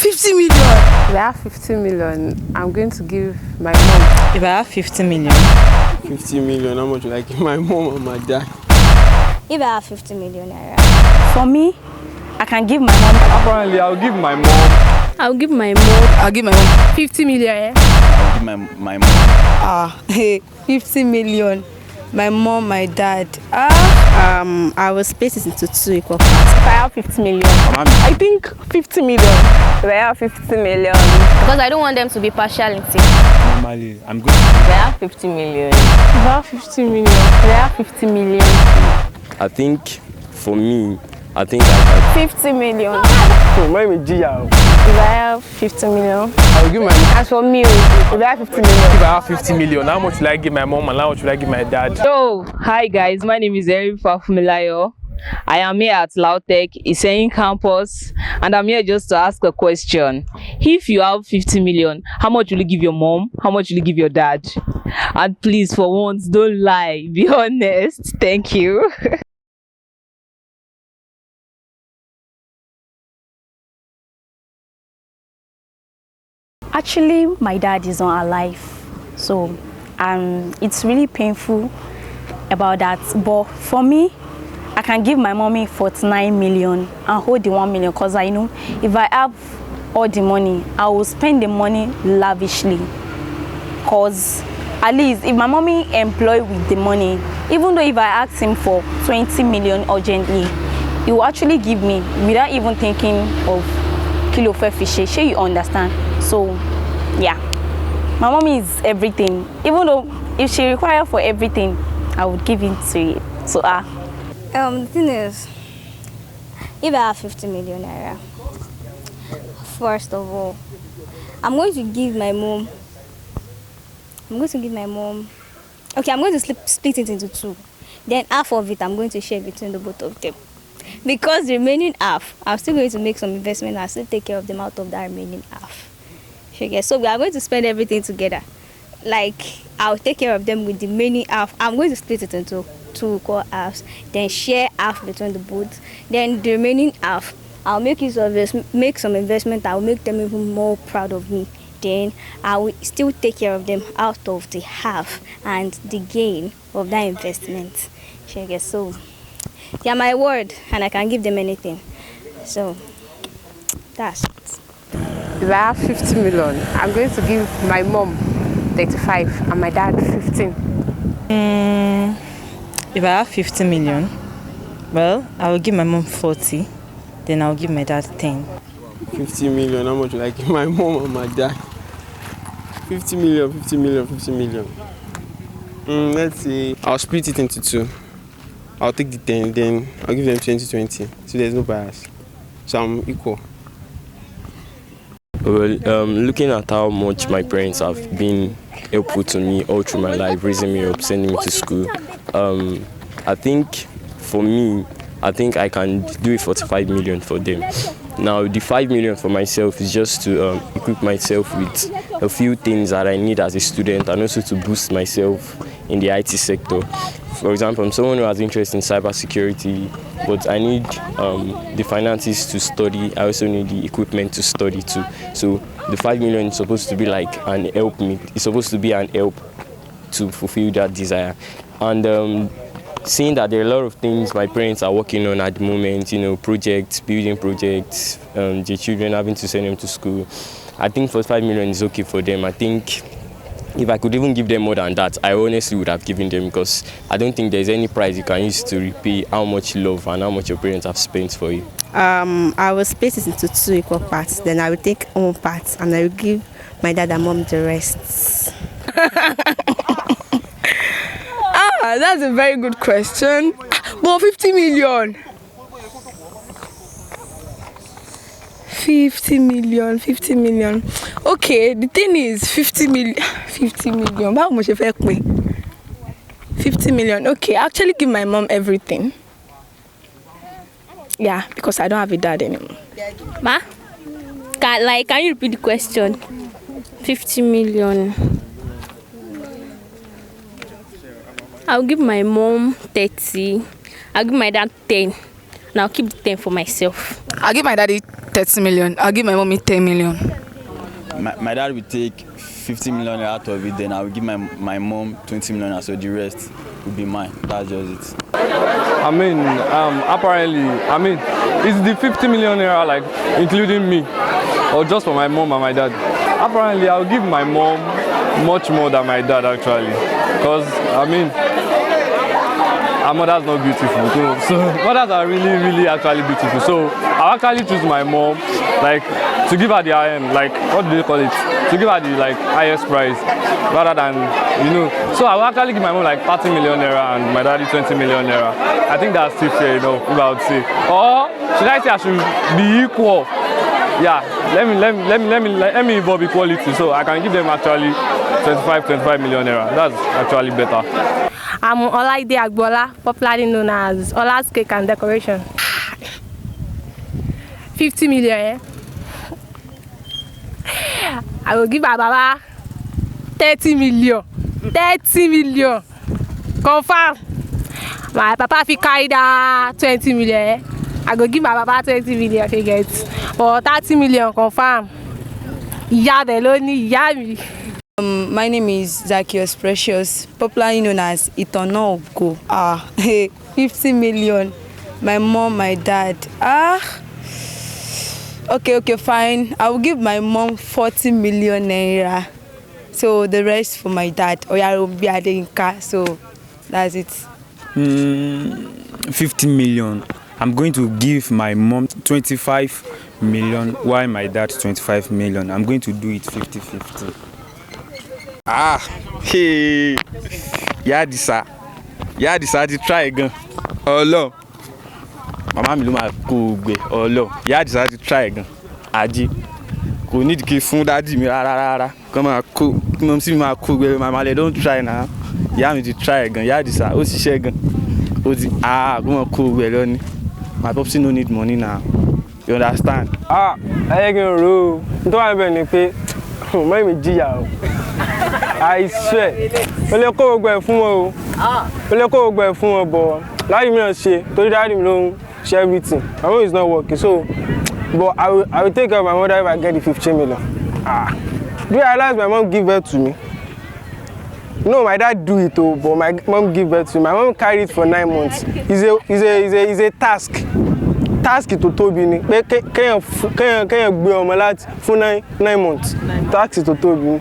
50 million. If I have 50 million, I'm going to give my mom. If I have 50 million. 50 million, how much will I give my mom and my dad? If I have 50 million naira. For me, I can give my mom. Apparently, I'll give my mom. I'll give my mom. I'll give my mom 50 million. I'll give my mom. Hey, 50 million. My mom, my dad. I will split it into 2 equal parts. If I have 50 million, I think 50 million. If I have 50 million, Because I don't want them to be partiality. Normally, I'm going to if I have 50 million. If I have 50 million. If I have 50 million. I think, for me, I think I can. 50 million. So, my Gia. If I have 50 million. I will give my. As for me, if I have 50 million. If I have 50 million, how much will I give my mom and how much will I give my dad? So, hi guys, my name is Eric Fafumilayo. I am here at Lautech, Iseyin campus, and I'm here just to ask a question. If you have 50 million, how much will you give your mom? How much will you give your dad? And please, for once, don't lie. Be honest. Thank you. Actually, my dad is not alive, so it's really painful about that. But for me, I can give my mommy 49 million and hold the 1 million, because I know if I have all the money, I will spend the money lavishly. Because at least if my mommy employ with the money, even though if I ask him for 20 million urgently, he will actually give me without even thinking of kilo fishy. Sure, you understand? So yeah, my mommy is everything. Even though if she requires for everything, I would give it to her. The thing is, if I have 50 million naira, first of all, I'm going to give my mom. Okay, I'm going to split it into 2. Then half of it I'm going to share between the both of them. Because the remaining half, I'm still going to make some investment and I'll still take care of them out of that remaining half. So we are going to spend everything together. Like, I'll take care of them with the remaining half. I'm going to split it into 2 equal halves, then share half between the both. Then the remaining half, I'll make use of this, make some investment. I'll make them even more proud of me. Then I will still take care of them out of the half and the gain of that investment. So they are my word, and I can give them anything. So that's it. If I have 50 million, I'm going to give my mom 35 and my dad 15. If I have 50 million, well, I will give my mom 40, then I'll give my dad 10. 50 million, how much will I give my mom and my dad? 50 million, 50 million, 50 million. Let's see. I'll split it into 2. I'll take the 10, then I'll give them 20-20. So there's no bias. So I'm equal. Well, looking at how much my parents have been helpful to me all through my life, raising me up, sending me to school, I think for me, I think I can do it 45 million for them. Now, the 5 million for myself is just to equip myself with a few things that I need as a student, and also to boost myself in the IT sector. For example, I'm someone who has interest in cybersecurity, but I need the finances to study. I also need the equipment to study too. So the 5 million is supposed to be like an help me. It's supposed to be an help to fulfill that desire. And seeing that there are a lot of things my parents are working on at the moment, projects, building projects, their children having to send them to school, I think 45 million is okay for them. I think if I could even give them more than that, I honestly would have given them, because I don't think there's any price you can use to repay how much love and how much your parents have spent for you. I will split it into 2 equal parts. Then I will take one part and I will give my dad and mom the rest. That's a very good question. But 50 million. 50 million. Okay, the thing is 50 million. How much if I pay? 50 million. Okay, I actually give my mom everything. Yeah, because I don't have a dad anymore. Ma? Can you repeat the question? 50 million. I'll give my mom 30. I'll give my dad 10. And I'll keep the 10 for myself. I'll give my daddy 30 million. I'll give my mommy 10 million. My dad will take 50 million out of it, then I will give my mom 20 million, so the rest will be mine. That's just it. I mean, apparently, is the 50 million naira like including me, or just for my mom and my dad? Apparently, I'll give my mom much more than my dad actually, because our mother's not beautiful, so mothers are really actually beautiful. So I'll actually choose my mom, like, to give her the like, what do they call it? To give her the highest price, rather than, So I will actually give my mom like 30 million naira and my daddy 20 million naira. I think that's still fair enough, if I would say. Or should I say I should be equal? Yeah, let me involve equality, so I can give them actually 25 million naira. That's actually better. I'm Olaide Agbola, popularly known as Ola's Cake and Decoration. 50 million, eh? I will give my Baba 30 million. 30 million. Confirm. My Papa fi carry that 20 million, eh? I go give my Baba 20 million if he gets. But 30 million confirm. My name is Zacchaeus Precious, popularly known as Itono Ogo. 50 million. My mom, my dad. Okay, fine. I will give my mom 40 million naira. So the rest for my dad. So that's it. 50 million. I'm going to give my mom 25 million, while my dad 25 million. I'm going to do it 50-50. Hey, Yadisa, to try again. Oh no, Mama mi ló máa kó gbé. Oh no, Yadisa to try again. Aji, kò need kí fún daddy mi rárá. Come on, kó, mom si máa kó gbé. Mama le don't try now. Ìyá mi to try again. Yadisa, ó sì ṣe gan. Ó ti come on, kó gbé lónìí. My popsi no need money now. You understand? I can roll. Don't have any pay. My jìyà o. I swear. Ó lè kó gbogbo ẹ̀ fún wọn o. Ó lè kó gbogbo ẹ̀ fún wọn bọ̀. Láti mi náà ṣe, torí daddy mi ló ń share everything. My mom is not working, so but I will take care of my mother if I get the 15 million. Do you realize my mom give birth to me? No, my dad do it too, but my mom give birth to me. My mom carried it for 9 months. It's a task. Task to Toby ni. Can gbé ọmọ láti fún 9 months. Task to Toby.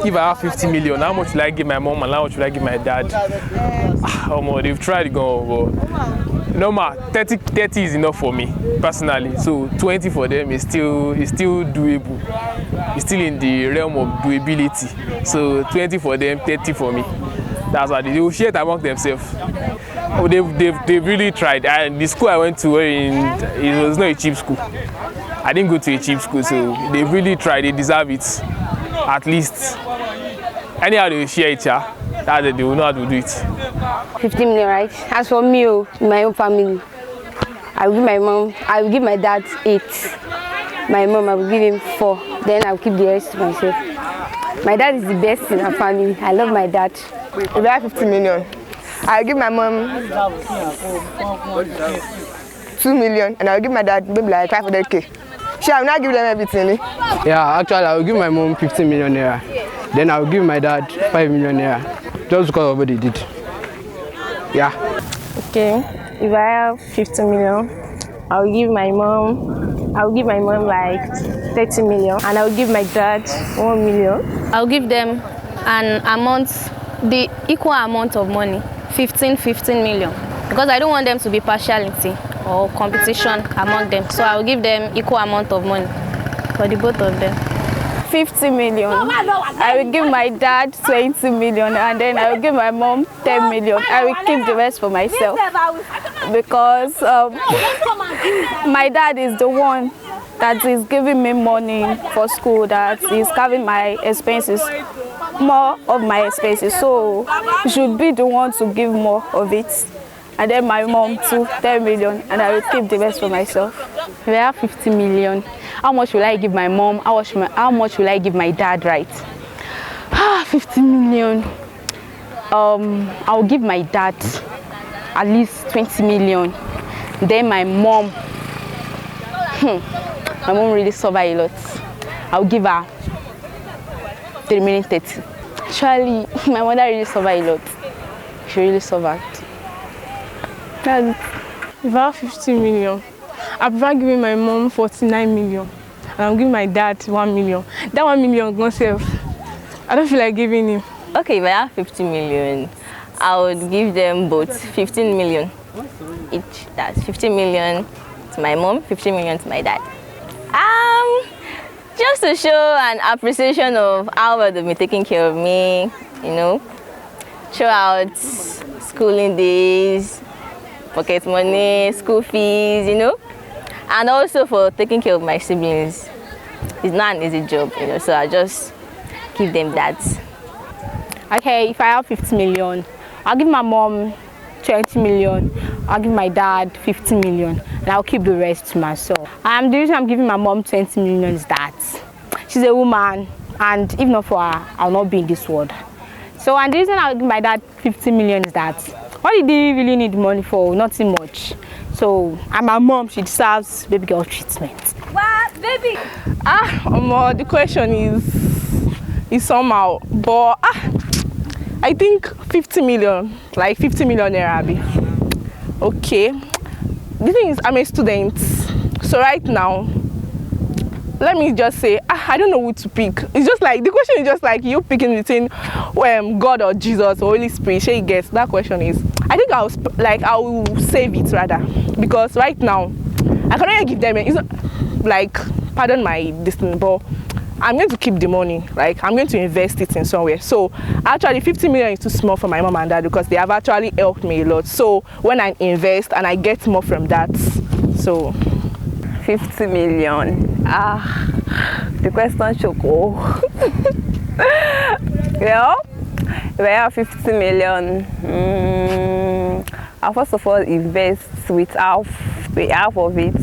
If I have 50 million, how much will I give my mom and how much will I give my dad? They've tried going, but normal 30 is enough for me personally. So 20 for them is still doable. It's still in the realm of doability. So 20 for them, 30 for me. That's why they will share it among themselves. They've really tried. And the school I went to, it was not a cheap school. I didn't go to a cheap school, so they really tried. They deserve it, at least. Anyhow, they will share it, that they will know how to do it. 50 million, right? As for me, my own family, I will give my dad 8. My mom, I will give him 4. Then I will keep the rest to myself. My dad is the best in our family. I love my dad. If I have 50 million, I'll give my mom 2 million and I'll give my dad maybe like 500k. Sure, I will not give them everything. Yeah, actually, I will give my mom 15 million naira. Then I will give my dad 5 million naira. Just because of what they did. Yeah. Okay, if I have 50 million, I will give my mom like 30 million and I will give my dad 1 million. I'll give them an amount, the equal amount of money, 15 million, because I don't want them to be partiality or competition among them. So I will give them equal amount of money for the both of them. 50 million. I will give my dad 20 million and then I will give my mom 10 million. I will keep the rest for myself because my dad is the one that is giving me money for school, that is covering my expenses, more of my expenses. So he should be the one to give more of it. And then my mom too, 10 million, and I will keep the rest for myself. If I have 50 million, how much will I give my mom? How much will I give my dad, right? 50 million. I'll give my dad at least 20 million. Then my mom, my mom really suffer a lot, I'll give her the remaining 30. Actually, my mother really suffer a lot. She really suffered. That's it. If I have 50 million, I prefer giving my mom 49 million. And I'm giving my dad 1 million. That 1 million gone self. I don't feel like giving him. Okay, if I have 50 million, I would give them both 15 million each. That's 15 million to my mom, 15 million to my dad. Just to show an appreciation of how well they've been taking care of me, you know. Show out schooling days, pocket money, school fees, you know. And also for taking care of my siblings. It's not an easy job, you know, so I just give them that. Okay, if I have 50 million, I'll give my mom 20 million, I'll give my dad 50 million, and I'll keep the rest to myself. The reason I'm giving my mom 20 million is that she's a woman, and if not for her, I'll not be in this world. So, and the reason I'll give my dad 50 million is that what did he really need money for? Nothing much. So, and my mom, she deserves baby girl treatment. What, baby? The question is somehow, but I think 50 million, like 50 million naira. Okay. The thing is, I'm a student, so right now, let me just say, I don't know who to pick. It's just like, the question is just like you picking between God or Jesus or Holy Spirit. She gets that question is, I think I will save it rather, because right now, I cannot give them, it's not, like, pardon my distance, but I'm going to keep the money, like I'm going to invest it in somewhere. So actually 50 million is too small for my mom and dad because they have actually helped me a lot. So when I invest and I get more from that, so 50 million. The question choco. Yeah, if I have 50 million, I'll first of all invest with half of it.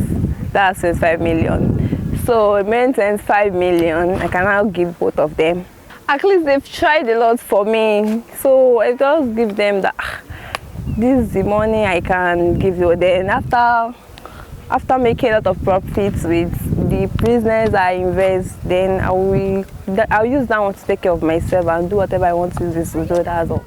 That's 25 million. So remaining 25 million, I can now give both of them. At least they've tried a lot for me, so I just give them that. This is the money I can give you. Then after making a lot of profits with the business I invest, then I'll use that one to take care of myself and do whatever I want to do. That's all.